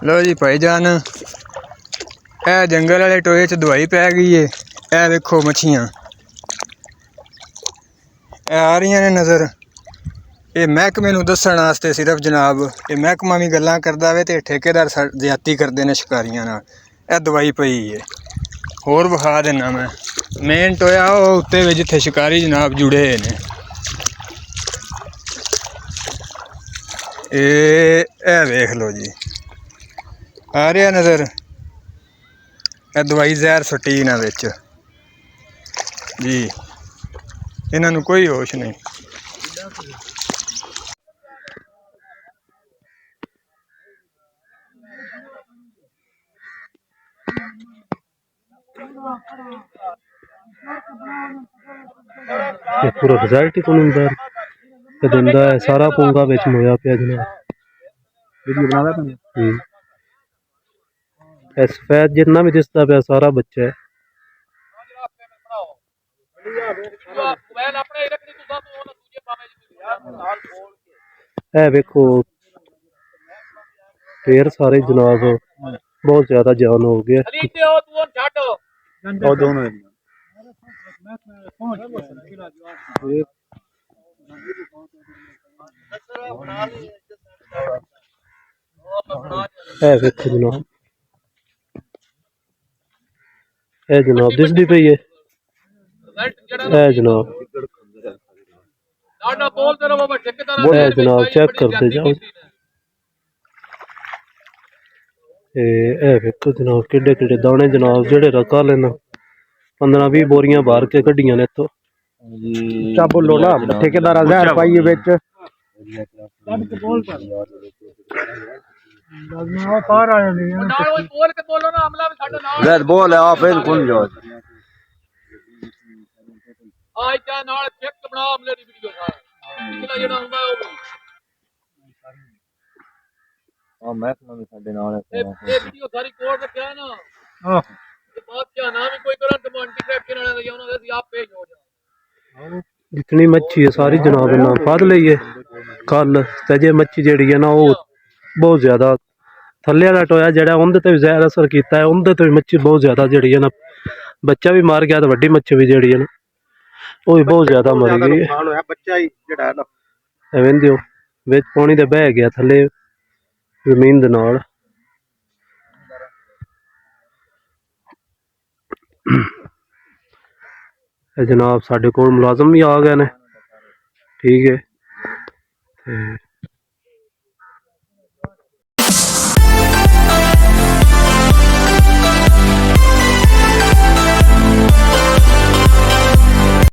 लो जी भाईजान, ए जंगल वाले टोए च दवाई पै गई है। ए देखो मच्छियां ए आ रही ने नज़र। ये महकमे नूं दस्सण वास्ते सिर्फ जनाब, ये महकमा भी गल्लां करदा वे ते ठेकेदार ज्यादती करदे ने शिकारियां नाल। ए दवाई पई है, होर विखा देना मैं। मेन टोया ओह उत्ते वे जिथे शिकारी जनाब जुड़े ने। ए वेख लो जी, आ रहा नज़र। ए दवाई जहर सुट्टी इन्हां विच जी, इन्हां नूं कोई होश नहीं। पूरा रिजल्ट ही कोई दिंदा है। सारा पूंगा विच मोया पिया जनाब। सफेद जितना भी दिसता पिया सारा बच्चा है। वेखो ढेर सारे जनाब बहुत ज्यादा जान हो गया। वेखो जनाब, ए जनाब दिसदी पई है। ए जनाब, ए जनाब चेक करते जाओ। वेखो जनाब किड्डे किड्डे दाने जनाब, जेड़े रखा लेना 15-20 बोरियां बाहर के कड्डियां ने। तो क्या बोलो ना, ठेकेदार जहर पाई बिच। बोल आप खुल जाओ। जितनी मच्छी है सारी जनाब इन्ना फद लई है कल। ते मच्छी जेड़ी है ना वो बहुत ज्यादा थल्ले वाला टोया जेड़ा उंदे ते भी जहर असर किया है। उंदे ते भी मच्छी बहुत ज्यादा जेड़ी है ना, बच्चा भी मार गया। तो वड्डी मच्छी भी जेड़ी है ना वो भी बहुत ज्यादा मर गई है। वेंदियो विच पानी दे बह गया थल्ले जमीन दे नाल। जनाब साडे कोल मुलाजम भी आ गए ने, ठीक है।